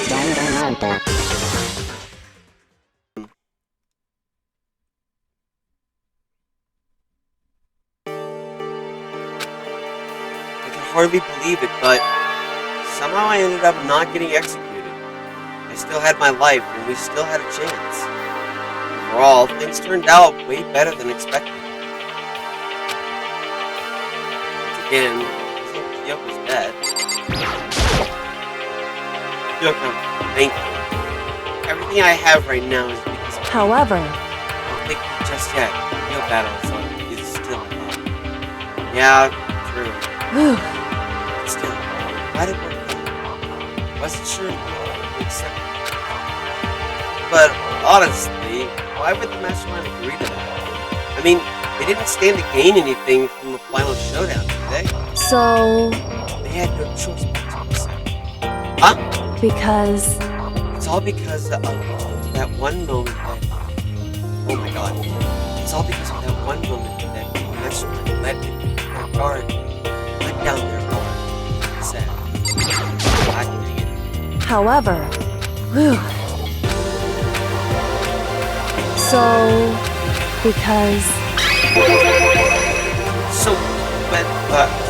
Danganronpa. I can hardly believe it, but somehow I ended up not getting executed. I still had my life, and we still had a chance. Overall, things turned out way better than expected. Once again, I think Kyoko's dead. Kyoko, thank you. Everything I have right now is because of you. However, Don't think me just yet. Real battle is still ahead. Yeah, true. But still, why did it work out? Wasn't sure if you would accept it. But honestly, why would the mastermind agree to that? I mean, they didn't stand to gain anything from the final showdown, did they? so They had no choice but to accept. Huh? because It's all because of that one moment that... Oh my god. It's all because of that one moment that the mastermind let their guard, let down their guard, and said, I can do it. however, so because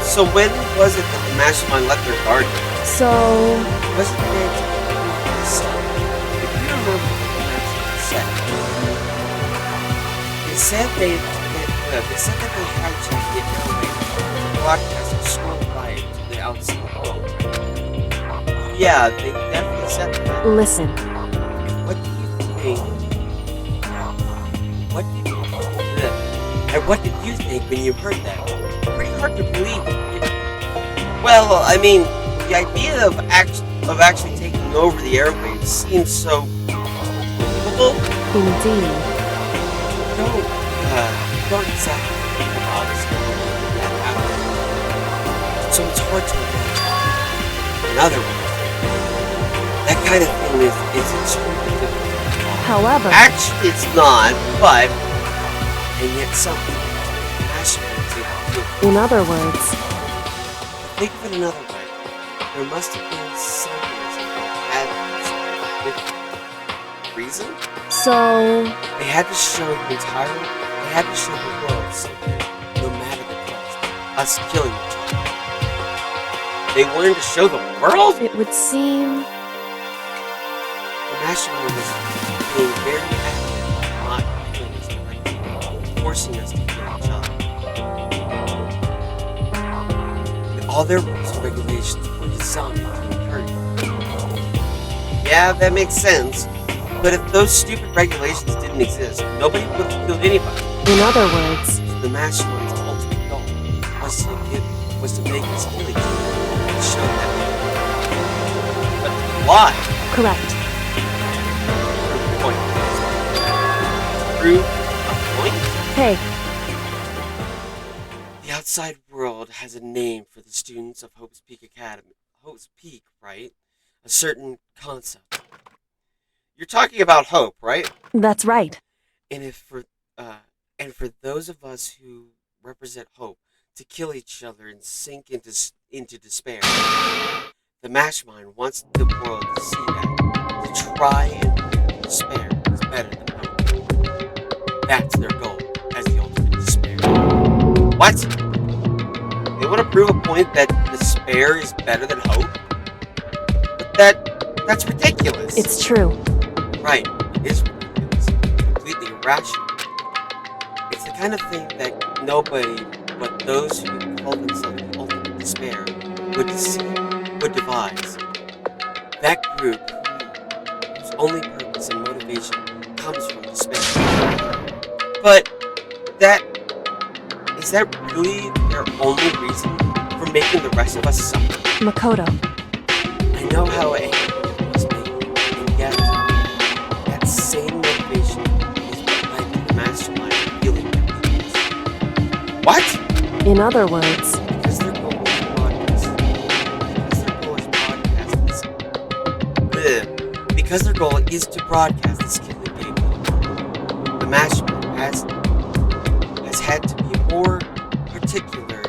So when was it that the mastermind let their guard down? so Was it there to prove themselves? If you remember what the mastermind said, they said that they tried to get away to broadcast a small riot to the outside world, right? Yeah, they definitely said that. listen, What do you think? What did you And what did you think when you heard that? Pretty hard to believe. Well, I mean, the idea of actually taking over the airwaves seems so believable. indeed, Don't exactly think about that happened. So it's hard to imagine. In other words, that kind of thing is extremely difficult. however, Actually, it's not, but and yet something. Mastermind is able to do. in other words, Think of it another way. There must have been some reason they had this reason. so They had to show the world something, no matter the cost. Us killing each other. They wanted to show the world? it would seem The mastermind was being very active, not killing us directly, forcing us to kill each other. And all their rules and regulations were designed to encourage it. Yeah, that makes sense. But if those stupid regulations didn't exist, nobody would have killed anybody. in other words, The mastermind's ultimate goal was to make us kill each other and show that. But why? correct, Point. Prove a point? hey, The outside world has a name for the students of Hope's Peak Academy. Hope's Peak, right? A certain concept. You're talking about hope, right? that's right, And for those of us who represent hope to kill each other and sink into despair, the mastermind wants the world to see that to try and prove despair is better than hope. That's their goal as the ultimate despair. What? They want to prove a point that despair is better than hope? But that's ridiculous. it's true, Right, it is ridiculous. Completely irrational. It's the kind of thing that nobody but those who call themselves ultimate despair would devise. That group whose only purpose and motivation comes from despair. But is that really their only reason for making the rest of us suffer? Makoto, I know how angry it was making, and yet that same motivation is what led to the mastermind feeling that weakness. What? in other words, Because their goal is broadcast. Because their goal is broadcast Because their goal is to broadcast this killing game, the Mastermind has had to be more particular.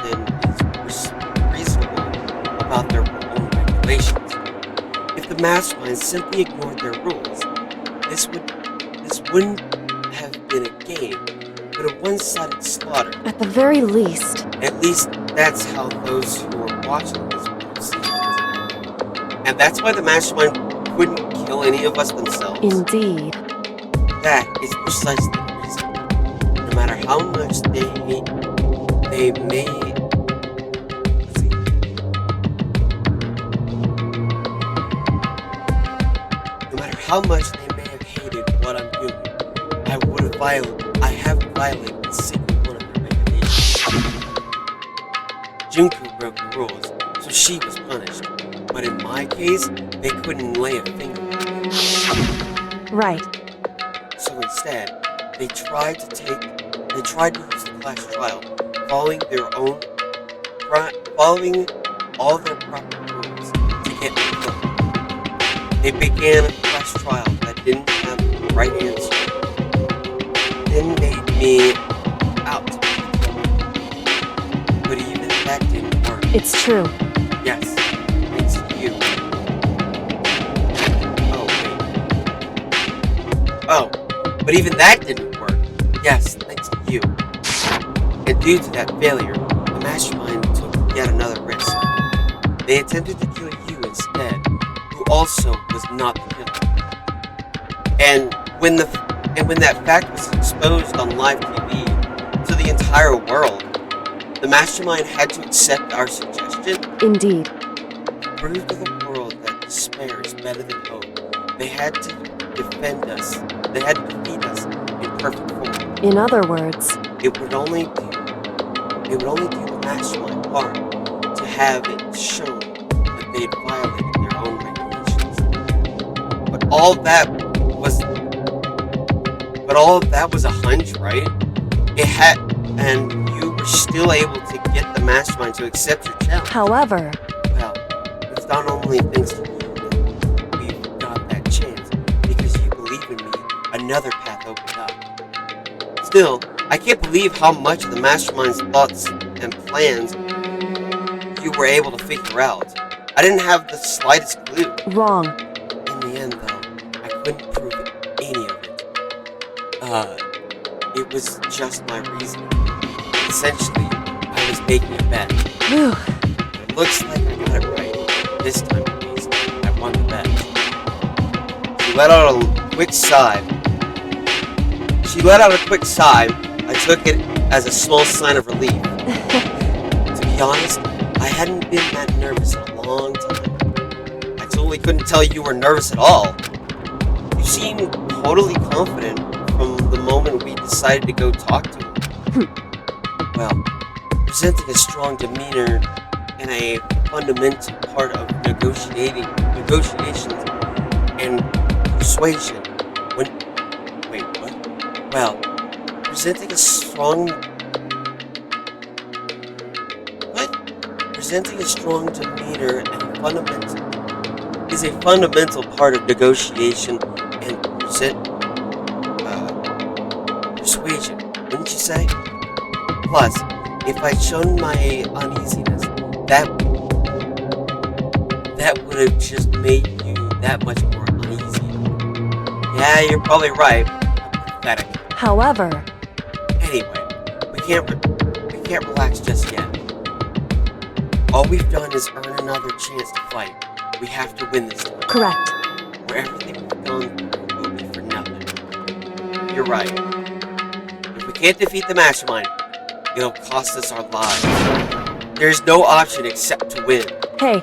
Than is reasonable about their own regulations. If the Mastermind simply ignored their rules, this wouldn't have been a game, but a one-sided slaughter. At the very least. At least that's how those who are watching this would have seen it. And that's why the Mastermind couldn't kill any of us themselves. Indeed. That is precisely the reason. No matter how much they may no matter how much they may have hated what I'm doing, I have violated a single one of their regulations. Junko broke the rules, so she was punished. But in my case, they couldn't lay a finger on me. Right. So instead, they tried to use the class trial, following all their proper rules to get me killed. They began a class trial that didn't have the right answer, then made me out to be killed. But even that didn't work. It's true. Yes, thanks to you. Oh, but even that didn't work. Yes, thanks to you. And due to that failure, the Mastermind took yet another risk. They attempted to kill you instead, who also was not the killer. And when that fact was exposed on live TV to the entire world, the Mastermind had to accept our suggestion. Indeed. To prove to the world that despair is better than hope, they had to defend us. They had to defeat us in perfect form. In other words, It would only do the Mastermind harm to have it shown that they had violated their own regulations. But all of that was a hunch, right? And you were still able to get the Mastermind to accept your challenge. however, Well, it's not only thanks to you that we've got that chance, because you believe in me, another path opened up. Still, I can't believe how much of the Mastermind's thoughts and plans you were able to figure out. I didn't have the slightest clue. wrong. In the end, though, I couldn't prove any of it. It was just my reasoning. Essentially, I was making a bet. Whew. It looks like I got it right. This time at least, I won the bet. She let out a quick sigh. I took it as a small sign of relief. To be honest, I hadn't been that nervous in a long time. I totally couldn't tell you were nervous at all. You seemed totally confident from the moment we decided to go talk to him. Well, presenting a strong demeanor and a fundamental part of negotiations and persuasion. Well, presenting a strong demeanor and is a fundamental part of negotiation and persuasion, wouldn't you say? Plus, if I'd shown my uneasiness, that would have just made you that much more uneasy. Yeah, you're probably right. Pathetic. However, Anyway, we can't relax just yet. All we've done is earn another chance to fight. We have to win this time. correct. Or everything we've done will be for nothing. You're right. If we can't defeat the Mastermind, it'll cost us our lives. There's no option except to win. Hey,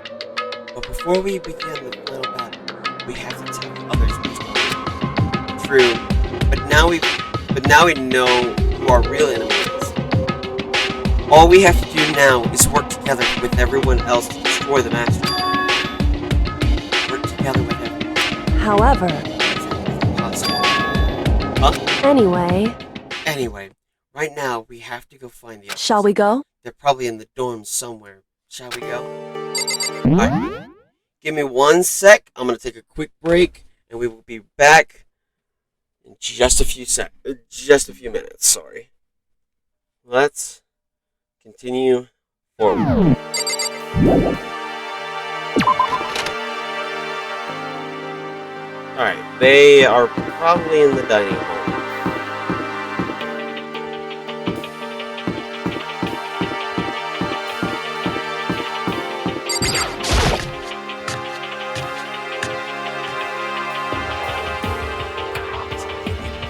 But before we begin the final battle, we have to tell the others what's going on. True, but now we know who our real enemy is. All we have to do now is work together with everyone else to destroy the Mastermind. Work together with everyone. however, It's impossible. Huh? anyway, Anyway, right now we have to go find the others. shall we go? They're probably in the dorms somewhere, Shall we go? Alright. Give me 1 sec. I'm gonna take a quick break, and we will be back in just a few minutes. Sorry. Let's continue forward. Alright, they are probably in the dining hall.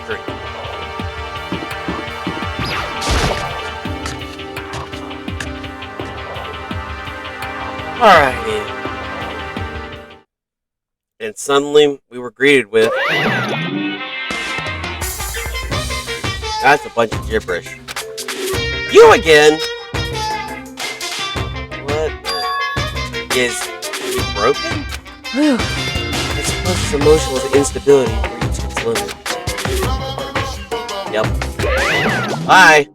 Drink. Alrighty. And suddenly we were greeted with... That's a bunch of gibberish. You again! What is you broken? Whew. I suppose his emotional instability reached its limit. Yep. Bye!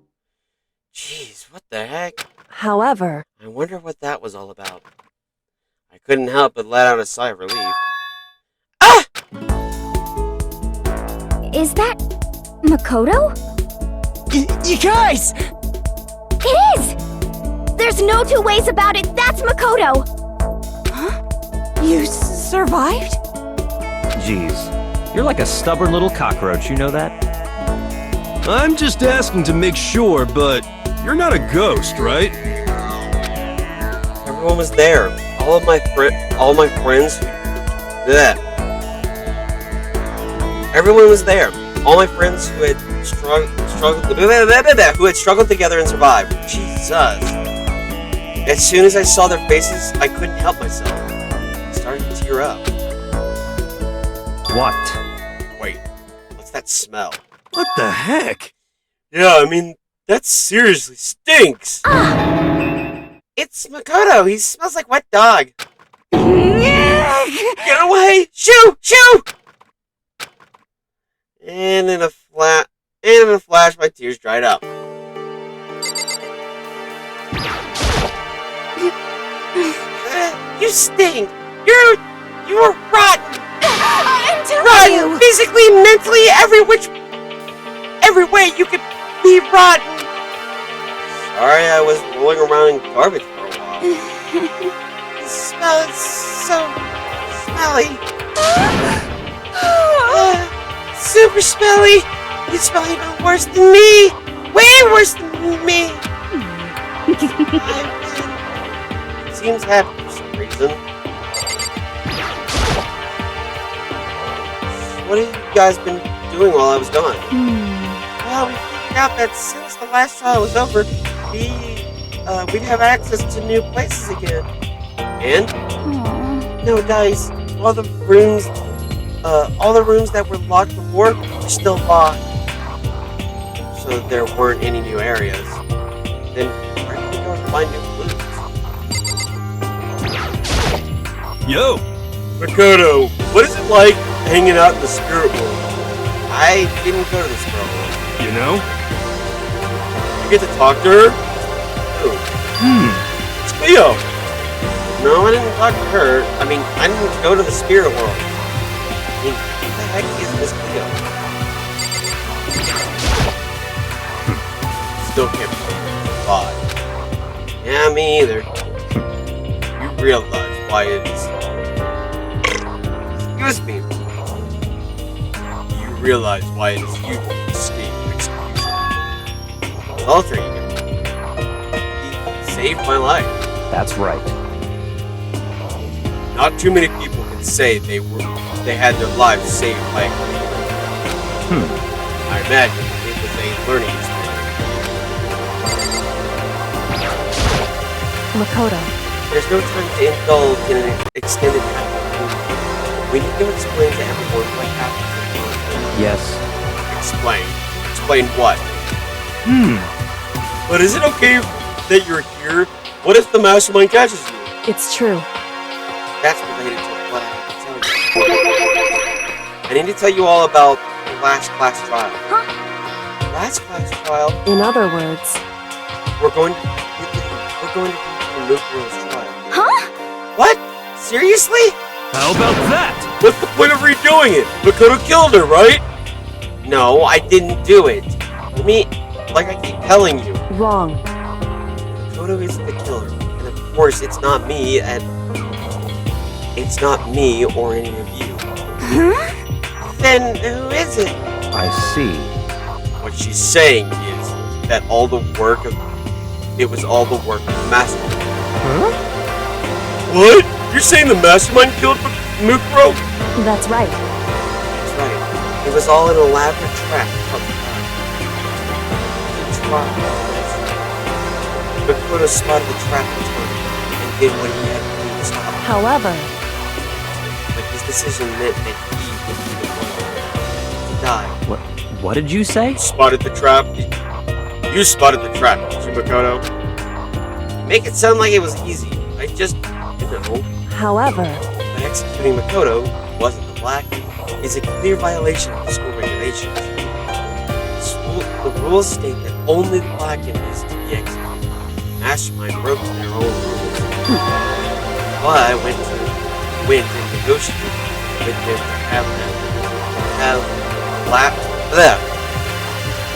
Jeez, what the heck? However, I wonder what that was all about. I couldn't help but let out a sigh of relief. Ah! Is that Makoto? You guys! It is! There's no two ways about it. That's Makoto! huh? You survived? Jeez, you're like a stubborn little cockroach, you know that? I'm just asking to make sure, but you're not a ghost, right? Everyone was there. All my friends. Bleh. Everyone was there. All my friends who had struggled together and survived. Jesus. As soon as I saw their faces, I couldn't help myself. I started to tear up. What? Wait, what's that smell? What the heck? Yeah, I mean, that seriously stinks. It's Makoto. He smells like wet dog. Get away! Shoo! Shoo! And in a flash, my tears dried up. You stink. You're rotten. I'm telling Rotten, you! physically, mentally, every way you could be rotten. Sorry, I was rolling around in garbage for a while. The smell is so smelly. Super smelly. You smell even worse than me. Way worse than me. It seems happy for some reason. What have you guys been doing while I was gone? Well, we figured out that since the last trial was over, we'd have access to new places again. And? No, guys. All the rooms that were locked before are still locked. So there weren't any new areas. Then where did we go to find new clues? Yo! Makoto, what is it like hanging out in the spirit world? I didn't go to the spirit world. You know? You get to talk to her? Who? It's Cleo. No, I didn't talk to her. I mean, I didn't go to the spirit world. I mean, what the heck is Miss Cleo? Still can't believe it's alive. Yeah, me either. You realize why it's... Excuse me. You realize why it is you who escaped execution. Alter ego. He saved my life. That's right. Not too many people can say they had their lives saved by a computer. I imagine it was a learning experience. Makoto. There's no time to indulge in an extended time. We need to explain to everyone what happened. Yes. Explain. Explain what? But is it okay that you're here? What if the mastermind catches you? It's true. That's related to what I have to tell you. I need to tell you all about the last class trial. Huh? Last class trial, In other words, we're going to be executing Mukuro's trial. Huh? What? Seriously? How about that? What's the point of redoing it? Makoto killed her, right? No, I didn't do it. Like I keep telling you, Wrong. Makoto is the killer. And of course, it's not me, it's not me or any of you. Huh? Then who is it? I see. What she's saying is that it was all the work of the mastermind. Huh? What? You're saying the mastermind killed Mukuro? That's right. That's right. It was all an elaborate trap from the Makoto spotted the trap in time and did what he had to do to stop it. However, But his decision meant that he would be the one to die. What did you say? Spotted the trap. You spotted the trap, Makoto. Make it sound like it was easy. I just, however, But executing Makoto wasn't the black is a clear violation of the school regulations. The rules state that only the black is to be executed. Mastermind broke their own rules. But I went and negotiated with him to have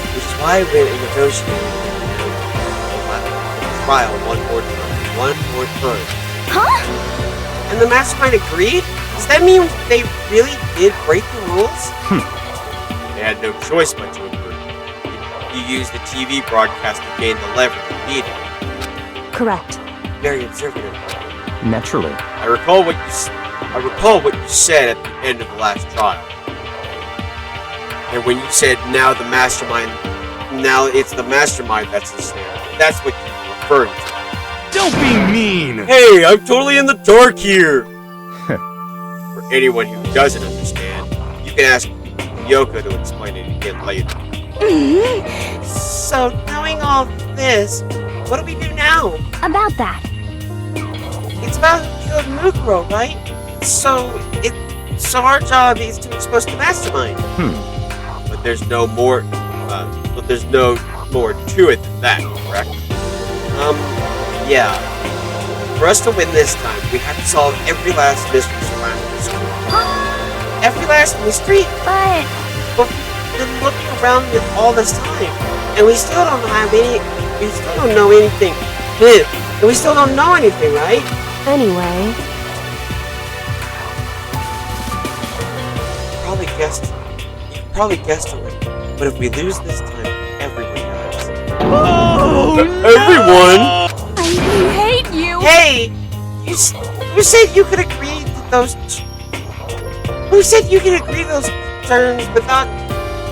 which is why I went and negotiated with him to have trial one more time. Huh? And the mastermind agreed? Does that mean they really did break the rules? They had no choice but to agree. You used the TV broadcast to gain the leverage you needed. correct. Very observant of you. Naturally. I recall what you said at the end of the last trial. And when you said now it's the mastermind that's the stand. That's what you referred to. Don't be mean! Hey, I'm totally in the dark here! For anyone who doesn't understand, you can ask Yoko to explain it again later. So, knowing all this, what do we do now? About that. It's about who killed Mukuro, right? So our job is to expose the mastermind. But there's no more to it than that, correct? Yeah. For us to win this time, we have to solve every last mystery surrounding the school. Every last mystery? But But we've been looking around it all this time, and we still don't know anything. And we still don't know anything, right? Anyway, You probably guessed already. But if we lose this time, everyone dies. Everyone? I hate you. Hey! You said you could agree to those... Who said you could agree to those terms without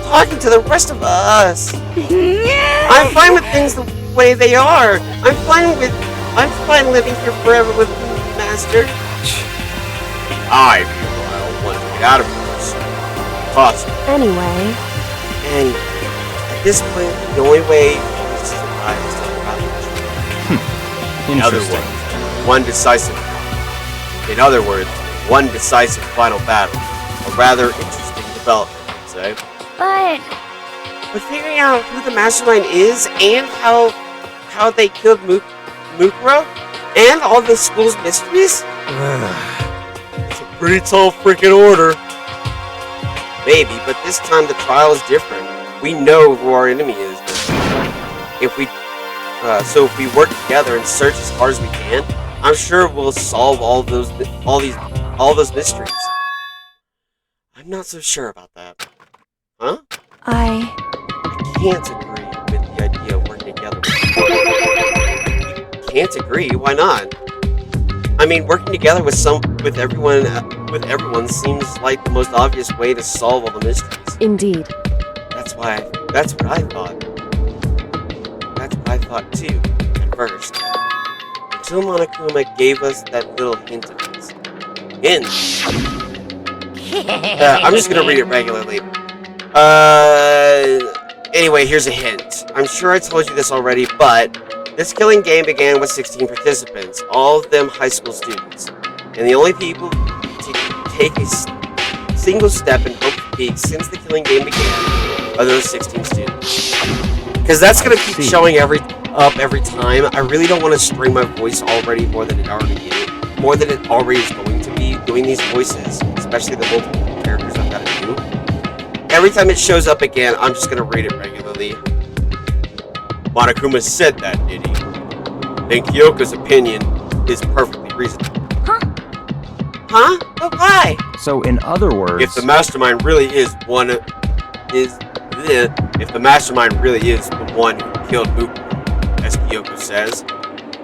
talking to the rest of us? I'm fine with things the way they are. I'm fine living here forever with Master. I want to get out of here as soon as possible. anyway, And at this point, the only way for us to survive is to survive. In other words, one decisive final battle. A rather interesting development, I'd say. But But figuring out who the mastermind is and how they killed Mukuro and all the school's mysteries? It's a pretty tall freaking order. Maybe, but this time the trial is different. We know who our enemy is. If we work together and search as hard as we can, I'm sure we'll solve all those mysteries. I'm not so sure about that. Huh? I Can't agree with the idea of working together. Can't agree? Why not? I mean, working together with everyone seems like the most obvious way to solve all the mysteries. indeed. That's what I thought. That's what I thought too, at first. Until Monokuma gave us that little hint of his. Hint? I'm just gonna read it regularly. Anyway, here's a hint. I'm sure I told you this already, but this killing game began with 16 participants, all of them high school students. And the only people to take a single step in Hope Peak since the killing game began are those 16 students. Because that's going to keep showing up every time. I really don't want to strain my voice already more than it already is going to be doing these voices, especially the multiple characters I've got to do. Every time it shows up again, I'm just going to read it regularly. Monokuma said that, did he? Then Kyoko's opinion is perfectly reasonable. Huh? But why? So, in other words, If the mastermind really is the one who killed Mukuro, as Kyoko says,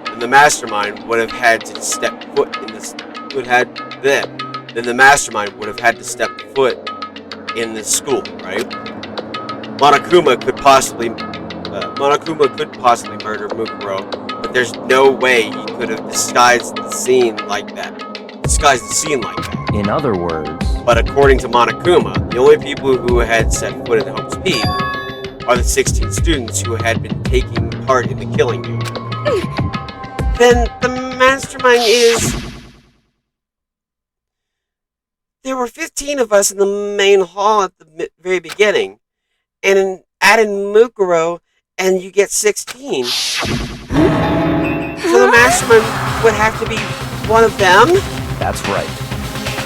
then the mastermind would have had to step foot in this. Then the mastermind would have had to step foot in this school, right? Monokuma could possibly murder Mukuro, but there's no way he could have disguised the scene like that. in other words, But according to Monokuma, the only people who had set foot in Hope's Peak are the 16 students who had been taking part in the killing game. Then the mastermind is... There were 15 of us in the main hall at the very beginning, and add in Mukuro, and you get 16. So the mastermind would have to be one of them? that's right.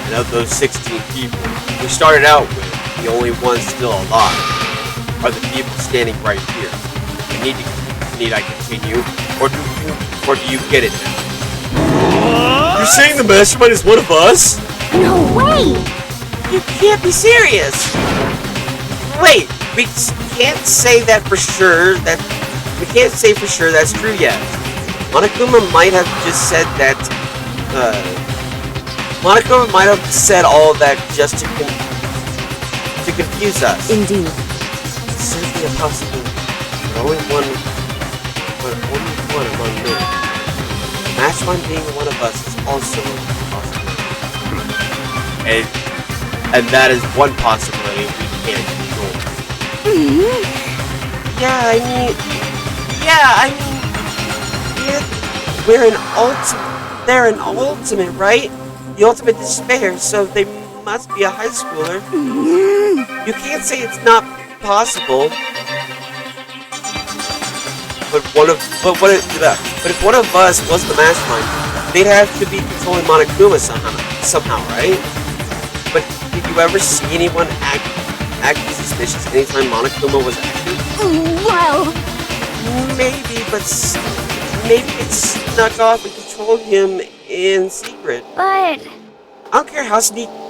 And of those 16 people we started out with, the only ones still alive are the people standing right here. Need I continue? Or do you get it now? You're saying the mastermind is one of us? No way! You can't be serious! Wait, we can't say that for sure. We can't say for sure that's true yet. Monokuma might have just said that. Monokuma might have said all that just to confuse us. Indeed. It's certainly a possibility, but only one among many. Mastermind being one of us is also a possibility, and that is one possibility we can't ignore. Yeah, they're an ultimate, right? The ultimate despair, so they must be a high schooler. You can't say it's not possible. But if one of us was the mastermind, they'd have to be controlling Monokuma somehow, right? But did you ever see anyone act suspicious anytime Monokuma was active? Well, Maybe it snuck off and controlled him in secret. but...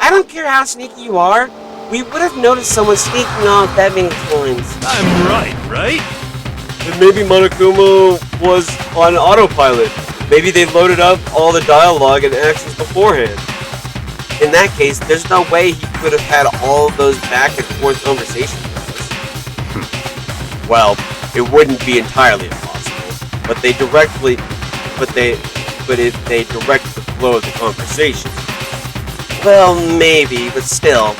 I don't care how sneaky you are. We would have noticed someone sneaking off that many times. I'm right? Then maybe Monokuma was on autopilot. Maybe they loaded up all the dialogue and actions beforehand. In that case, there's no way he could have had all those back and forth conversations with us. Well, it wouldn't be entirely impossible, but if they direct the flow of the conversation. Well, maybe, but still.